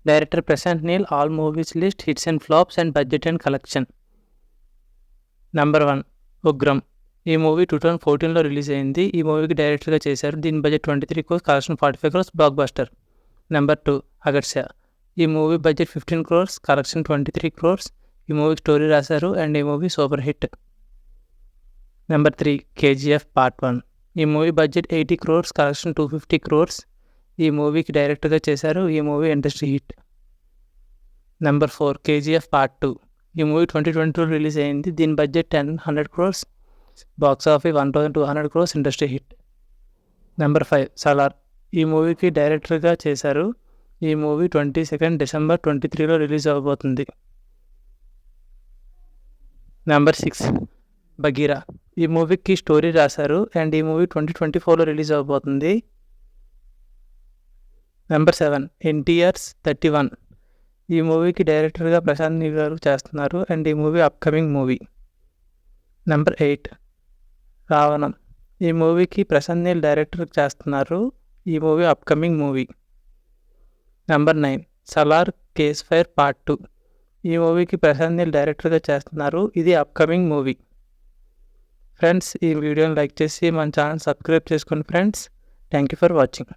Director Prashanth Neel. All movies list, hits and flops and budget and collection. Number 1 Ugramm. ఈ movie 2014లో release అయింది. ఈ మూవీకి డైరెక్టర్గా చేశారు. దీని budget 23 crores, collection 45 crores, block buster. Number 2 అగర్ష. ఈ movie budget 15 crores, collection 23 crores. ఈ మూవీకి స్టోరీ రాశారు అండ్ ఈ movie super hit. Number 3 KGF part 1. ఈ movie budget 80 crores, collection 250 crores. ఈ మూవీకి డైరెక్టర్గా చేశారు. ఈ movie industry hit. Number 4 KGF part 2. ఈ మూవీ 2022 రిలీజ్ అయింది. దీని budget 100 crores, box office 1200 crores, industry hit. Number 5 Salaar. ఈ మూవీకి డైరెక్టర్గా చేశారు. ఈ మూవీ 22 December 2023లో రిలీజ్ అవబోతుంది. నెంబర్ 6 బగీరా. ఈ మూవీకి స్టోరీ రాశారు అండ్ ఈ మూవీ 2024లో రిలీజ్ అవబోతుంది. నెంబర్ 7 ఎన్టీఆర్స్ 31. ఈ మూవీకి డైరెక్టర్గా ప్రశాంత్ నీల్ గారు చేస్తున్నారు అండ్ ఈ మూవీ అప్కమింగ్ మూవీ. నెంబర్ 8 రావణం. ఈ మూవీకి ప్రశాంత్ నీల్ డైరెక్టర్ చేస్తున్నారు. ఈ movie upcoming movie. Number 9 Salaar case fire part 2. ఈ మూవీకి ప్రశాంత్ నీల్ డైరెక్టర్గా చేస్తున్నారు. ఇది అప్కమింగ్ మూవీ. ఫ్రెండ్స్, ఈ వీడియోని లైక్ చేసి మన ఛానల్ సబ్స్క్రైబ్ చేసుకోండి friends. Thank you for watching.